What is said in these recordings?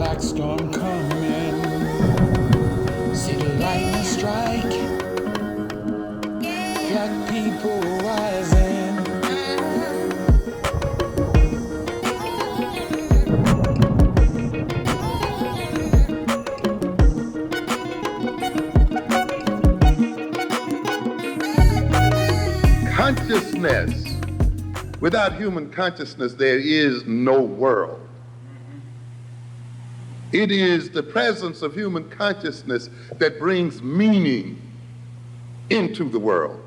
black storm coming. See the lightning strike. Black people rising. Consciousness. Without human consciousness, there is no world. It is the presence of human consciousness that brings meaning into the world.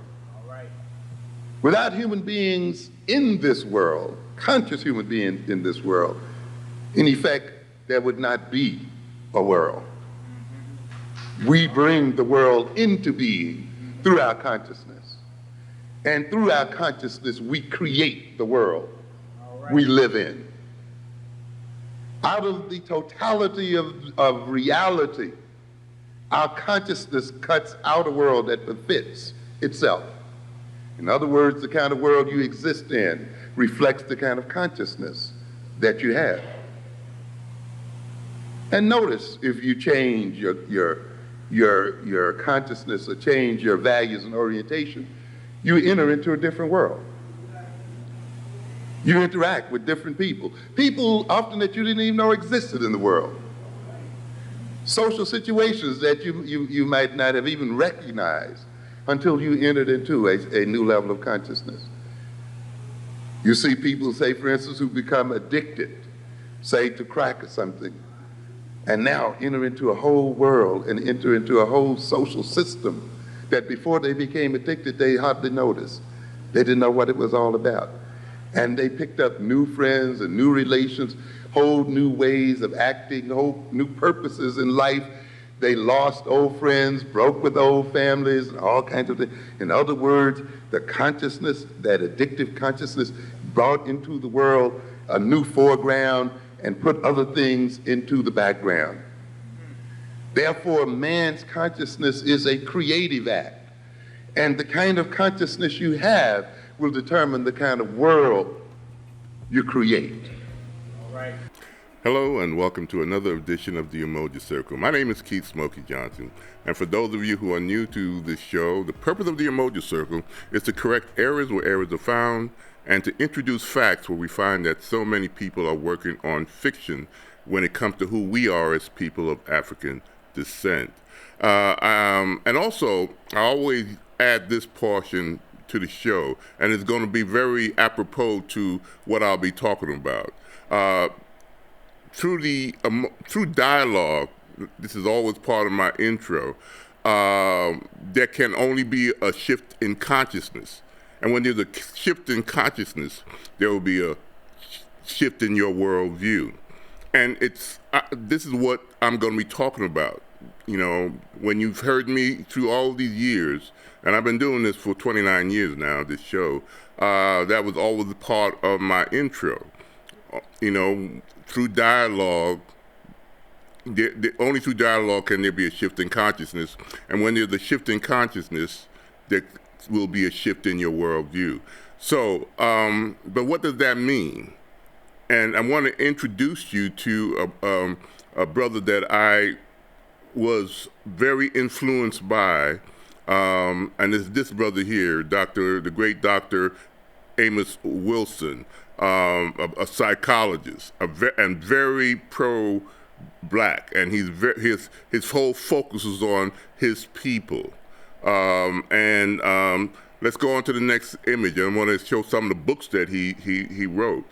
Without human beings in this world, conscious human beings in this world, in effect, there would not be a world. We bring the world into being through our consciousness. And through our consciousness, we create the world we live in. Out of the totality of reality, our consciousness cuts out a world that befits itself. In other words, the kind of world you exist in reflects the kind of consciousness that you have. And notice if you change your consciousness or change your values and orientation, you enter into a different world. You interact with different people. People often that you didn't even know existed in the world. Social situations that you might not have even recognized until you entered into a new level of consciousness. You see people, say, for instance, who become addicted, say, to crack or something, and now enter into a whole world and enter into a whole social system that before they became addicted, they hardly noticed. They didn't know what it was all about. And they picked up new friends and new relations, whole new ways of acting, whole new purposes in life. They lost old friends, broke with old families, and all kinds of things. In other words, the consciousness, that addictive consciousness, brought into the world a new foreground and put other things into the background. Therefore, man's consciousness is a creative act. And the kind of consciousness you have will determine the kind of world you create. All right. Hello and welcome to another edition of the Umoja Circle. My name is Keith Smokey Johnson. And for those of you who are new to this show, the purpose of the Umoja Circle is to correct errors where errors are found and to introduce facts where we find that so many people are working on fiction when it comes to who we are as people of African descent. And also, I always add this portion to the show, and it's going to be very apropos to what I'll be talking about. Through dialogue, this is always part of my intro, there can only be a shift in consciousness. And when there's a shift in consciousness, there will be a shift in your worldview. And this is what I'm going to be talking about. You know, when you've heard me through all these years, and I've been doing this for 29 years now, this show, that was always a part of my intro. You know, through dialogue, only through dialogue can there be a shift in consciousness. And when there's a shift in consciousness, there will be a shift in your worldview. So, but what does that mean? And I want to introduce you to a brother that I was very influenced by, and it's this brother here, the great Dr. Amos Wilson, a psychologist, and very pro-black, and his whole focus is on his people. Let's go on to the next image. I want to show some of the books that he wrote.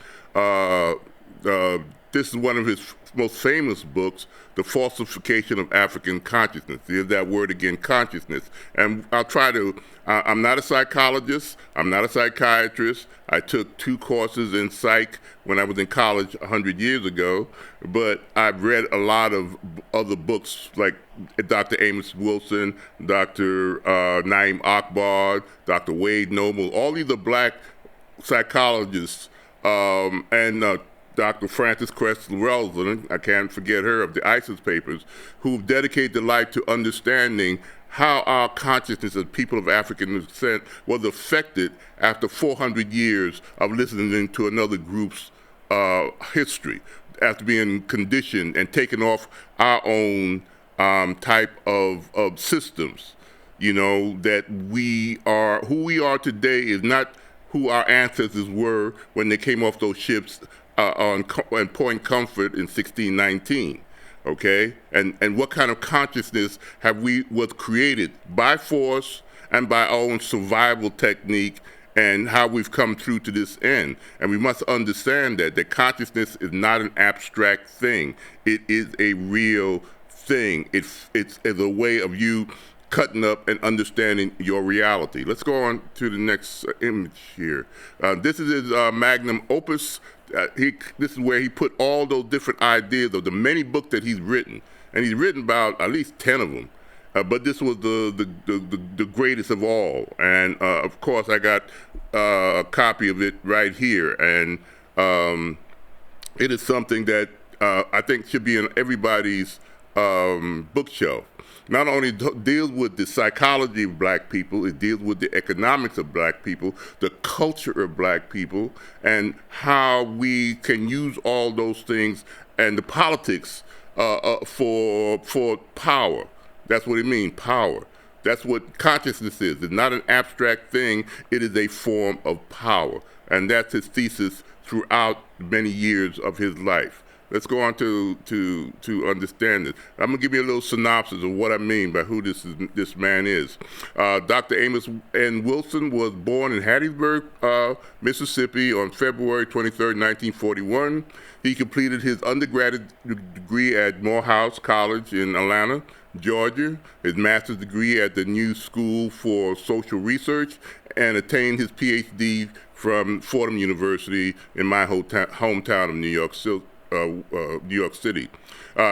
This is one of his most famous books, The Falsification of African Consciousness. There's that word again, consciousness. And I'm not a psychologist, I'm not a psychiatrist. I took 2 courses in psych when I was in college 100 years ago, but I've read a lot of other books like Dr. Amos Wilson, Dr. Naim Akbar, Dr. Wade Noble. All these are black psychologists, and Dr. Frances Cress Rosen, I can't forget her, of the ISIS Papers, who've dedicated their life to understanding how our consciousness as people of African descent was affected after 400 years of listening to another group's history, after being conditioned and taken off our own type of systems. You know, that who we are today is not who our ancestors were when they came off those ships on Point Comfort in 1619. Okay, and what kind of consciousness was created by force and by our own survival technique, and how we've come through to this end. And we must understand that consciousness is not an abstract thing. It is a real thing. It's a way of you cutting up and understanding your reality. Let's go on to the next image here. This is his magnum opus. This is where he put all those different ideas of the many books that he's written, and he's written about at least 10 of them. But this was the greatest of all, and of course I got a copy of it right here, and it is something that I think should be in everybody's bookshelf. Not only deals with the psychology of black people, it deals with the economics of black people, the culture of black people, and how we can use all those things and the politics for power. That's what it means, power. That's what consciousness is. It's not an abstract thing, it is a form of power. And that's his thesis throughout many years of his life. Let's go on to understand it. I'm gonna give you a little synopsis of what I mean by who this man is. Dr. Amos N. Wilson was born in Hattiesburg, Mississippi on February 23rd, 1941. He completed his undergraduate degree at Morehouse College in Atlanta, Georgia, his master's degree at the New School for Social Research, and attained his PhD from Fordham University in my hometown of New York City.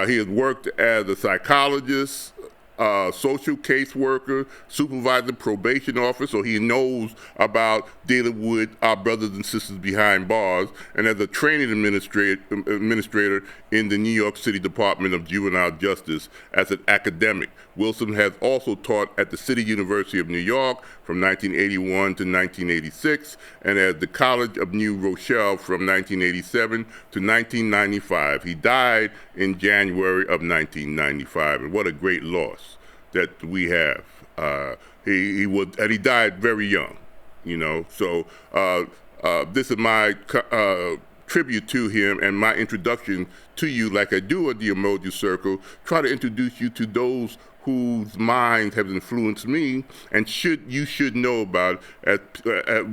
He has worked as a psychologist, social caseworker, supervisor, probation officer, so he knows about dealing with our brothers and sisters behind bars, and as a training administrator in the New York City Department of Juvenile Justice as an academic. Wilson has also taught at the City University of New York from 1981 to 1986, and at the College of New Rochelle from 1987 to 1995. He died in January of 1995, and what a great loss that we have. He died very young, you know. So this is my tribute to him and my introduction to you, like I do at the Umoja Circle. Try to introduce you to those whose minds have influenced me, and you should know about,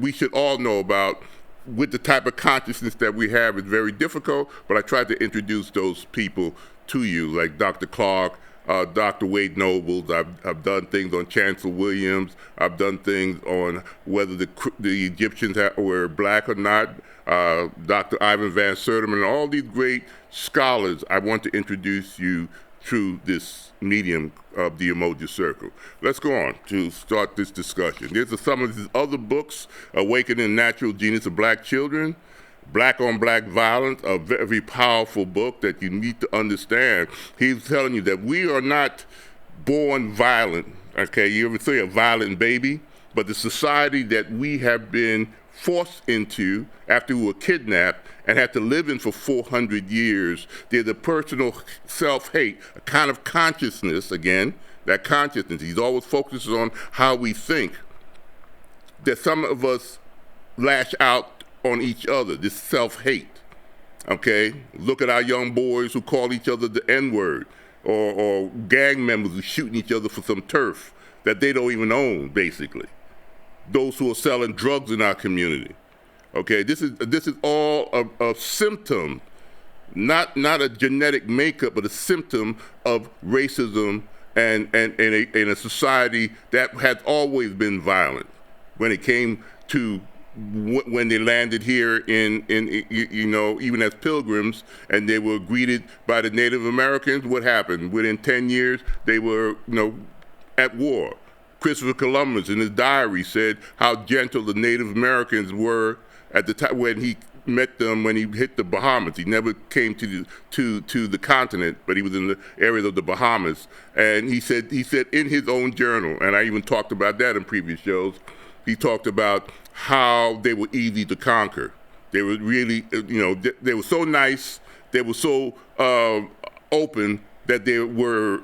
we should all know about. With the type of consciousness that we have, it's very difficult, but I tried to introduce those people to you, like Dr. Clark, Dr. Wade Nobles. I've done things on Chancellor Williams. I've done things on whether the Egyptians were black or not. Dr. Ivan Van Sertima, and all these great scholars I want to introduce you through this medium of the Umoja Circle. Let's go on to start this discussion. There's some of his other books: Awakening the Natural Genius of Black Children, Black on Black Violence, a very powerful book that you need to understand. He's telling you that we are not born violent, okay? You ever say a violent baby? But the society that we have been forced into after we were kidnapped and had to live in for 400 years, there's a personal self-hate, a kind of consciousness, again, that consciousness. He's always focuses on how we think, that some of us lash out on each other, this self-hate, okay? Look at our young boys who call each other the N-word, or gang members who shooting each other for some turf that they don't even own, basically. Those who are selling drugs in our community, okay? This is all a symptom, not a genetic makeup, but a symptom of racism and a society that has always been violent. When it came to when they landed here in you know, even as pilgrims, and they were greeted by the Native Americans, what happened? Within 10 years, they were, you know, at war. Christopher Columbus in his diary said how gentle the Native Americans were at the time when he met them, when he hit the Bahamas. He never came to the continent, but he was in the areas of the Bahamas. And he said in his own journal, and I even talked about that in previous shows, he talked about how they were easy to conquer. They were really, they were so nice. They were so open that they were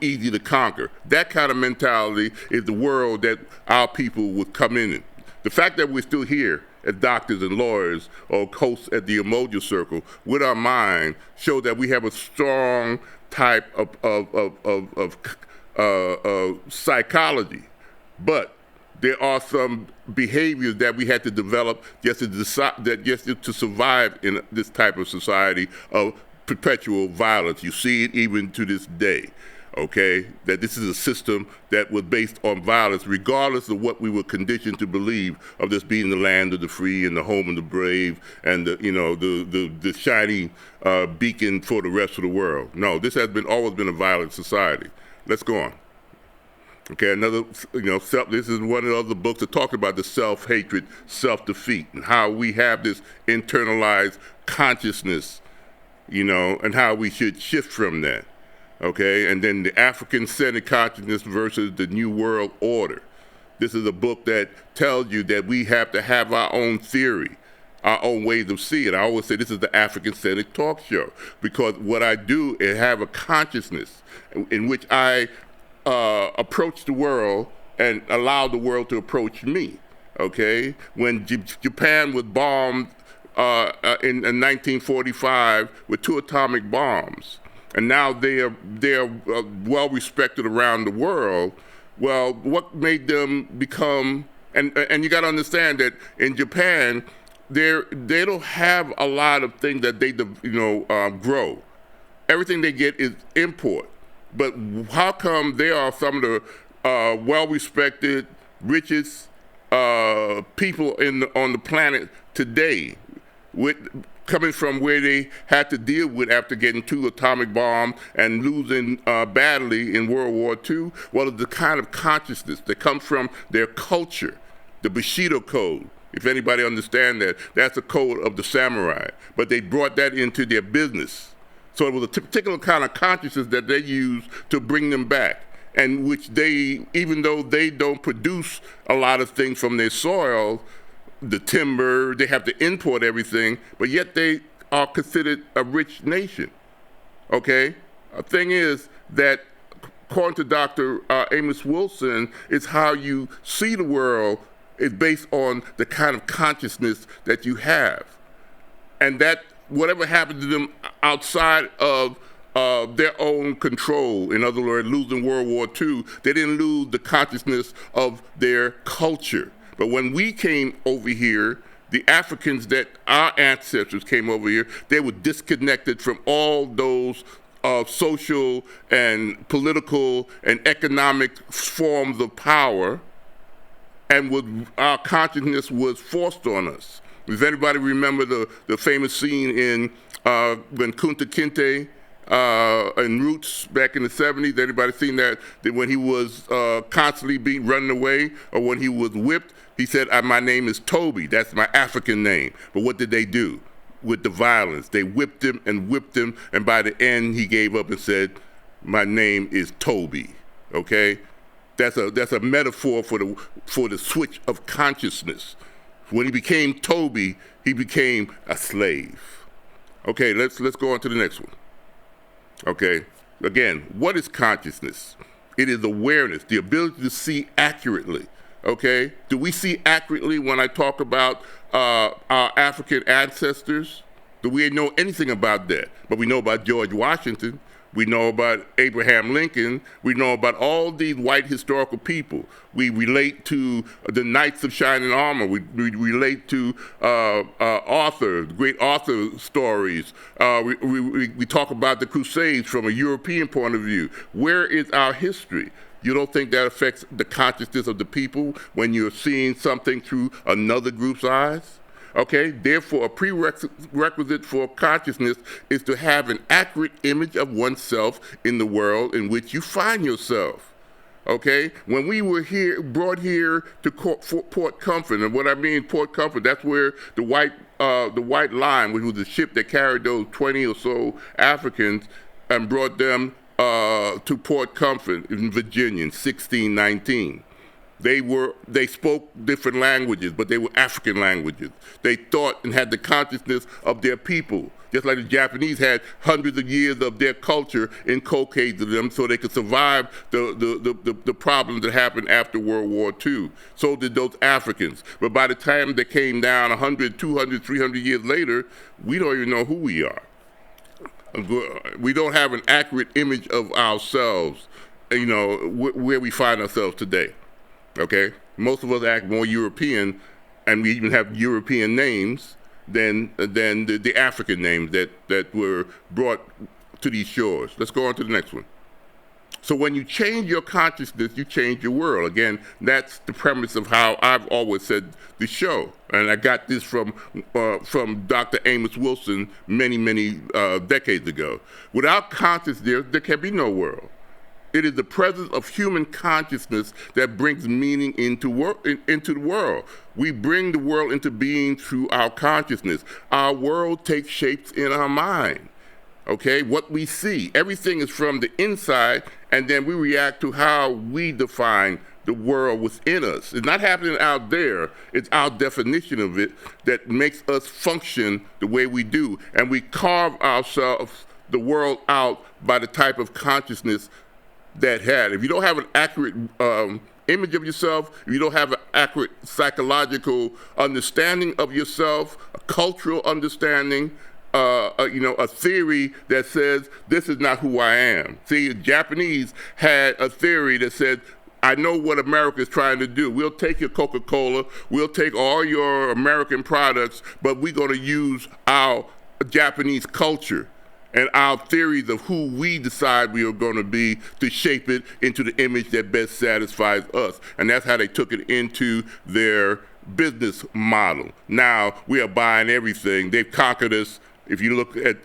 easy to conquer. That kind of mentality is the world that our people would come in. The fact that we're still here as doctors and lawyers or hosts at the Umoja Circle with our mind show that we have a strong type of psychology. But there are some behaviors that we had to develop just to survive in this type of society of perpetual violence. You see it even to this day. Okay, that this is a system that was based on violence, regardless of what we were conditioned to believe of this being the land of the free and the home of the brave and the shining beacon for the rest of the world. No, this has always been a violent society. Let's go on. Okay, this is one of the other books that talks about the self-hatred, self-defeat, and how we have this internalized consciousness, and how we should shift from that. Okay, and then the African-centered consciousness versus the New World Order. This is a book that tells you that we have to have our own theory, our own ways of seeing. I always say this is the African-centered talk show because what I do is have a consciousness in which I approach the world and allow the world to approach me. Okay, when Japan was bombed in 1945 with 2 atomic bombs. And now they are well respected around the world. Well, what made them become? And you got to understand that in Japan, they don't have a lot of things that they grow. Everything they get is import. But how come they are some of the well respected, richest people on the planet today? Coming from where they had to deal with after getting 2 atomic bombs and losing badly in World War II, well, it's the kind of consciousness that comes from their culture, the Bushido Code. If anybody understands that, that's a code of the samurai. But they brought that into their business. So it was a particular kind of consciousness that they used to bring them back, and which they, even though they don't produce a lot of things from their soil, the timber, they have to import everything, but yet they are considered a rich nation, okay? The thing is that, according to Dr. Amos Wilson, is how you see the world is based on the kind of consciousness that you have. And that whatever happened to them outside of their own control, in other words, losing World War II, they didn't lose the consciousness of their culture. But when we came over here, the Africans that our ancestors came over here, they were disconnected from all those social and political and economic forms of power, and our consciousness was forced on us. Does anybody remember the famous scene in when Kunta Kinte and Roots back in the 70s? Anybody seen that when he was constantly running away, or when he was whipped? He said, my name is Toby. That's my African name. But what did they do with the violence? They whipped him, and by the end, he gave up and said, my name is Toby, okay? That's a metaphor for the switch of consciousness. When he became Toby, he became a slave. Okay, let's go on to the next one. Okay, again, what is consciousness? It is awareness, the ability to see accurately. Okay, do we see accurately when I talk about our African ancestors? Do we know anything about that? But we know about George Washington. We know about Abraham Lincoln. We know about all these white historical people. We relate to the Knights of Shining Armor. We relate to Arthur, great Arthur stories. We talk about the Crusades from a European point of view. Where is our history? You don't think that affects the consciousness of the people when you're seeing something through another group's eyes? Okay, therefore, a prerequisite for consciousness is to have an accurate image of oneself in the world in which you find yourself. Okay, when we were brought here to Port Comfort, and what I mean Port Comfort, that's where the White Line, which was the ship that carried those 20 or so Africans and brought them to Port Comfort in Virginia in 1619. They spoke different languages, but they were African languages. They thought and had the consciousness of their people, just like the Japanese had hundreds of years of their culture inculcated to them so they could survive the problems that happened after World War II. So did those Africans. But by the time they came down 100, 200, 300 years later, we don't even know who we are. We don't have an accurate image of ourselves, where we find ourselves today. Okay, most of us act more European, and we even have European names than the African names that were brought to these shores. Let's go on to the next one. So when you change your consciousness, you change your world. Again, that's the premise of how I've always said the show, and I got this from Dr. Amos Wilson many decades ago. Without consciousness, there can be no world. It is the presence of human consciousness that brings meaning into the world. We bring the world into being through our consciousness. Our world takes shapes in our mind. Okay, what we see, everything is from the inside, and then we react to how we define the world within us. It's not happening out there. It's our definition of it that makes us function the way we do. And we carve ourselves, the world, out by the type of consciousness that had. If you don't have an accurate image of yourself, if you don't have an accurate psychological understanding of yourself, a cultural understanding, a theory that says this is not who I am. See, the Japanese had a theory that said, I know what America is trying to do. We'll take your Coca-Cola, we'll take all your American products, but we're going to use our Japanese culture and our theories of who we decide we are going to be to shape it into the image that best satisfies us. And that's how they took it into their business model. Now we are buying everything. They've conquered us. If you look at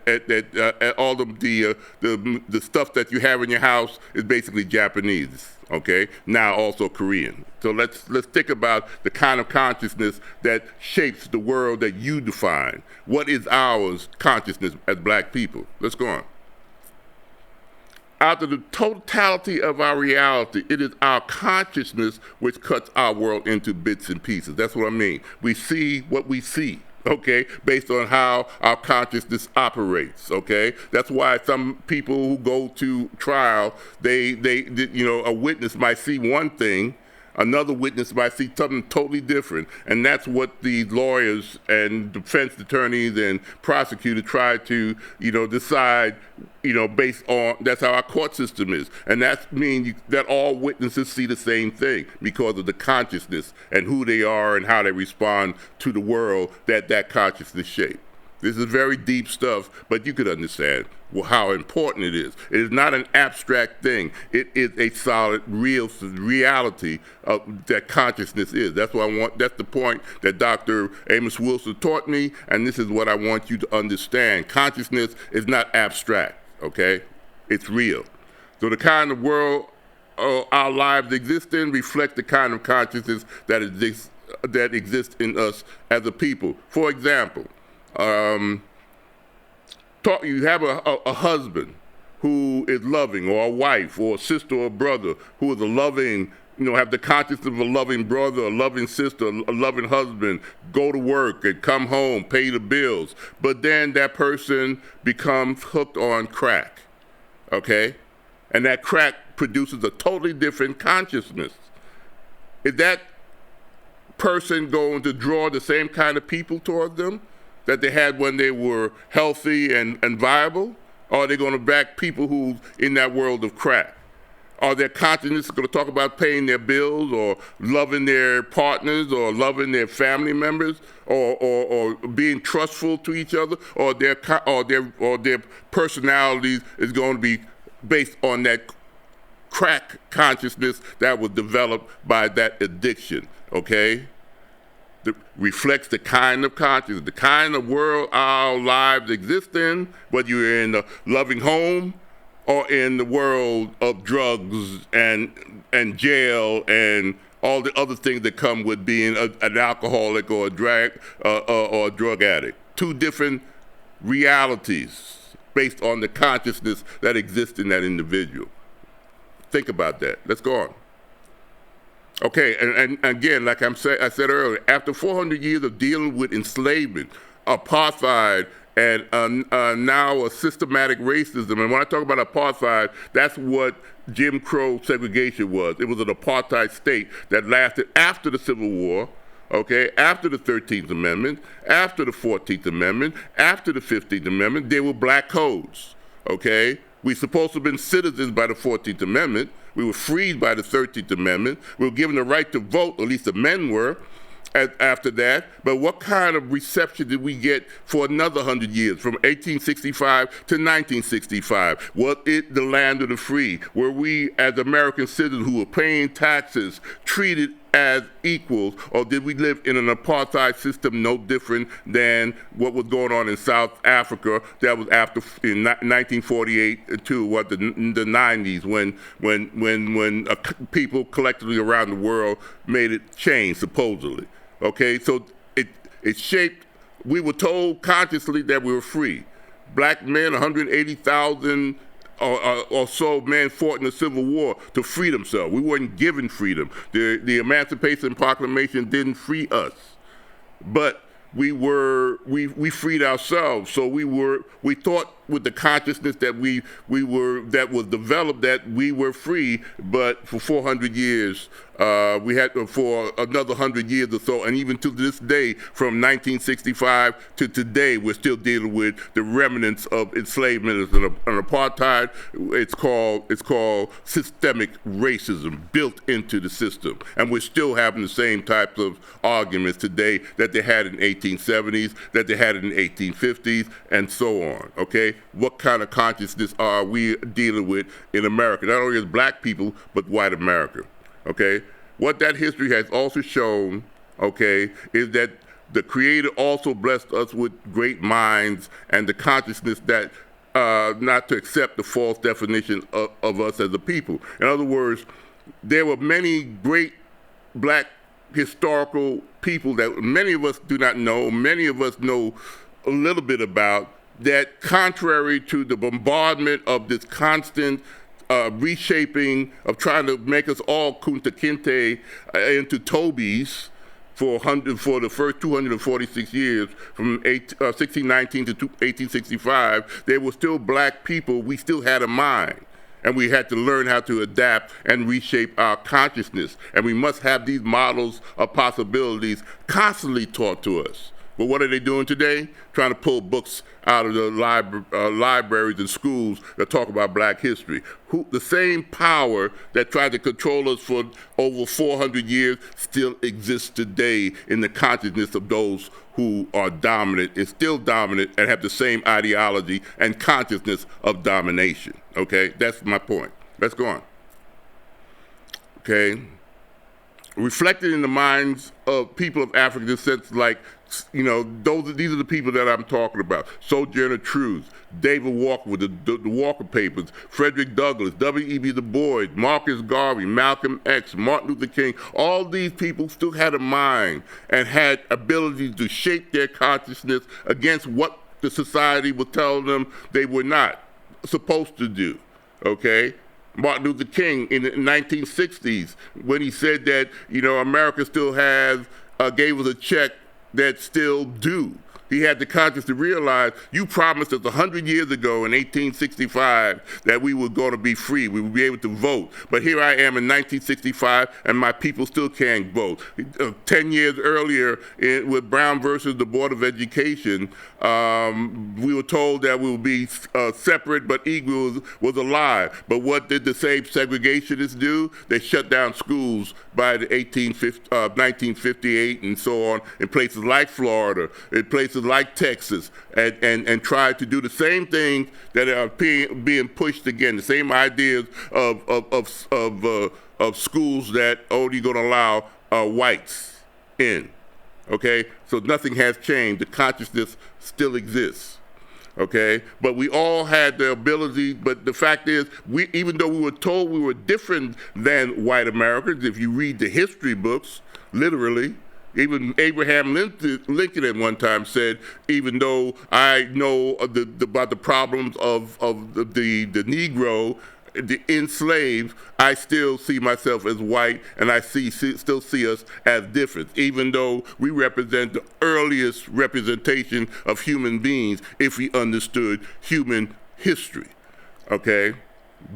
all of the stuff that you have in your house is basically Japanese, okay? Now also Korean. So let's think about the kind of consciousness that shapes the world that you define. What is ours consciousness as black people? Let's go on. Out of the totality of our reality, it is our consciousness which cuts our world into bits and pieces. That's what I mean. We see what we see. Okay, based on how our consciousness operates. Okay, that's why some people who go to trial, a witness might see one thing, another witness might see something totally different, and that's what the lawyers and defense attorneys and prosecutors try to, decide, based on. That's how our court system is, and that means that all witnesses see the same thing because of the consciousness and who they are and how they respond to the world that consciousness shapes. This is very deep stuff, but you could understand how important it is. It is not an abstract thing. It is a solid, real reality of that consciousness is. That's what I want. That's the point that Dr. Amos Wilson taught me, and this is what I want you to understand. Consciousness is not abstract, okay? It's real. So the kind of world our lives exist in reflect the kind of consciousness that exists in us as a people. For example, you have a husband who is loving, or a wife, or a sister or brother who is a loving, have the consciousness of a loving brother, a loving sister, a loving husband, go to work and come home, pay the bills. But then that person becomes hooked on crack, okay? And that crack produces a totally different consciousness. Is that person going to draw the same kind of people toward them that they had when they were healthy and viable? Or are they going to back people who's in that world of crack? Are their consciousness going to talk about paying their bills or loving their partners or loving their family members or being trustful to each other? Or their personalities is going to be based on that crack consciousness that was developed by that addiction, okay? That reflects the kind of consciousness, the kind of world our lives exist in, whether you're in a loving home or in the world of drugs and jail and all the other things that come with being an alcoholic or a drug addict. Two different realities based on the consciousness that exists in that individual. Think about that. Let's go on. Okay, and again, like I said earlier, after 400 years of dealing with enslavement, apartheid, and now a systematic racism, and when I talk about apartheid, that's what Jim Crow segregation was. It was an apartheid state that lasted after the Civil War, okay, after the 13th Amendment, after the 14th Amendment, after the 15th Amendment. There were black codes, okay? We supposed to have been citizens by the 14th Amendment. We were freed by the 13th Amendment. We were given the right to vote, at least the men were, after that. But what kind of reception did we get for another 100 years, from 1865 to 1965? Was it the land of the free? Were we, as American citizens who were paying taxes, treated as equals, or did we live in an apartheid system no different than what was going on in South Africa? That was after in 1948 to what the 90s, when people collectively around the world made it change, supposedly. Okay, so it shaped. We were told consciously that we were free. Black men, 180,000. Or so men fought in the Civil War to free themselves. We weren't given freedom. The Emancipation Proclamation didn't free us, but we freed ourselves. So we thought with the consciousness that that was developed, that we were free. But for 400 years, we had for another 100 years or so, and even to this day, from 1965 to today, we're still dealing with the remnants of enslavement and apartheid. It's called systemic racism built into the system, and we're still having the same types of arguments today that they had in 1870s, that they had in the 1850s, and so on. Okay, what kind of consciousness are we dealing with in America? Not only as black people, but white America. Okay, what that history has also shown, okay, is that the Creator also blessed us with great minds and the consciousness that not to accept the false definition of us as a people. In other words, there were many great black historical people that many of us do not know, many of us know a little bit about, that contrary to the bombardment of this constant reshaping of trying to make us all Kunta Kinte into Tobis for the first 246 years, from 1619 to 1865, there were still black people. We still had a mind, and we had to learn how to adapt and reshape our consciousness. And we must have these models of possibilities constantly taught to us. But what are they doing today? Trying to pull books out of the libraries and schools that talk about black history. The same power that tried to control us for over 400 years still exists today in the consciousness of those who are dominant, is still dominant, and have the same ideology and consciousness of domination. Okay, that's my point. Let's go on. Okay. Reflected in the minds of people of African descent, like, these are the people that I'm talking about. Sojourner Truth, David Walker with the Walker Papers, Frederick Douglass, W.E.B. Du Bois, Marcus Garvey, Malcolm X, Martin Luther King. All these people still had a mind and had ability to shape their consciousness against what the society was telling them they were not supposed to do, okay? Martin Luther King in the 1960s, when he said that, America still gave us a check that's still due. He had the conscience to realize, you promised us 100 years ago in 1865 that we were going to be free, we would be able to vote. But here I am in 1965, and my people still can't vote. 10 years earlier, with Brown versus the Board of Education, we were told that we would be separate but equal was a lie. But what did the same segregationists do? They shut down schools by the 1958 and so on in places like Florida, in places like Texas, and tried to do the same thing that are being pushed again, the same ideas of schools that only going to allow whites in. Okay, so nothing has changed. The consciousness still exists. Okay, but we all had the ability. But the fact is, even though we were told we were different than white Americans, if you read the history books, literally. Even Abraham Lincoln at one time said, even though I know about the problems of the Negro the enslaved, I still see myself as white, and I still see us as different, even though we represent the earliest representation of human beings if we understood human history, okay?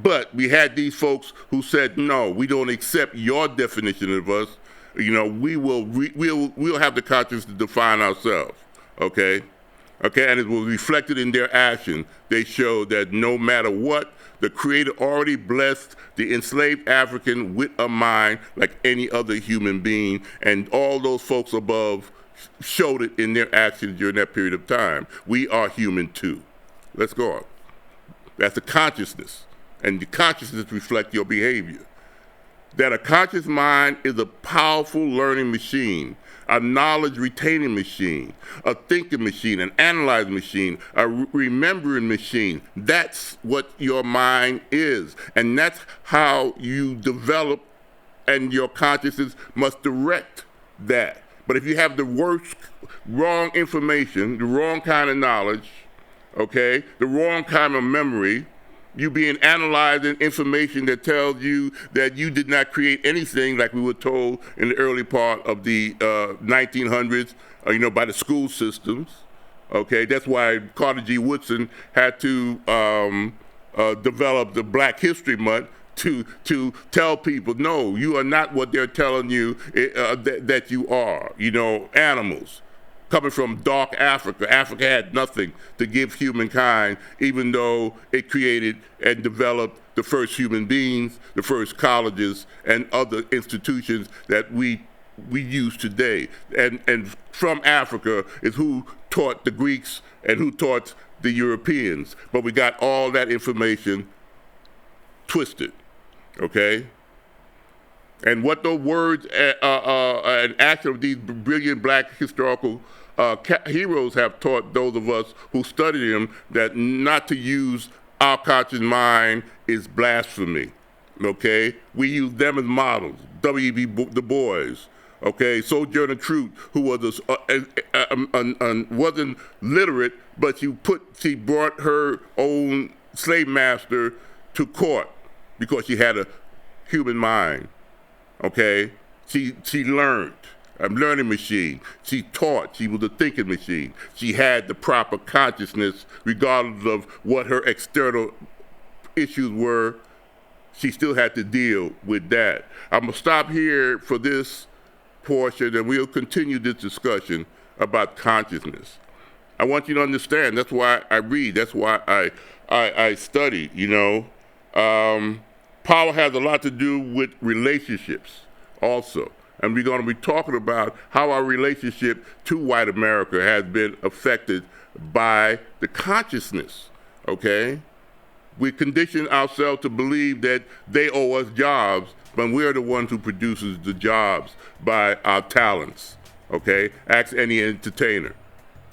But we had these folks who said, no, we don't accept your definition of us. You know, we'll have the conscience to define ourselves, okay? Okay, and it was reflected in their action. They showed that no matter what, the Creator already blessed the enslaved African with a mind like any other human being, and all those folks above showed it in their actions during that period of time. We are human too. Let's go on. That's the consciousness, and the consciousness reflects your behavior. That a conscious mind is a powerful learning machine, a knowledge retaining machine, a thinking machine, an analyzing machine, a remembering machine. That's what your mind is. And that's how you develop, and your consciousness must direct that. But if you have the wrong information, the wrong kind of knowledge, okay, the wrong kind of memory, you being analyzing information that tells you that you did not create anything, like we were told in the early part of the 1900s, by the school systems. Okay, that's why Carter G. Woodson had to develop the Black History Month to tell people, no, you are not what they're telling you that you are. Animals. Coming from dark Africa. Africa had nothing to give humankind, even though it created and developed the first human beings, the first colleges, and other institutions that we use today. And from Africa is who taught the Greeks and who taught the Europeans. But we got all that information twisted, okay? And what the words and action of these brilliant Black historical heroes have taught those of us who study them, that not to use our conscious mind is blasphemy, okay? We use them as models. W.E.B. Du Bois, okay? Sojourner Truth, who was wasn't literate, but she brought her own slave master to court because she had a human mind. Okay, she learned, a learning machine. She taught, she was a thinking machine. She had the proper consciousness regardless of what her external issues were. She still had to deal with that. I'm gonna stop here for this portion, and we'll continue this discussion about consciousness. I want you to understand, that's why I read, that's why I study, Power has a lot to do with relationships also. And we're going to be talking about how our relationship to white America has been affected by the consciousness, okay? We condition ourselves to believe that they owe us jobs, but we're the ones who produces the jobs by our talents, okay? Ask any entertainer.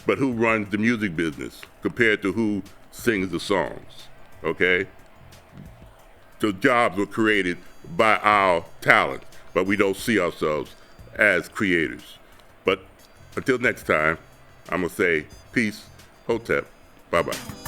But who runs the music business compared to who sings the songs, okay? The jobs were created by our talent, but we don't see ourselves as creators. But until next time, I'm gonna say peace, Hotep, bye-bye.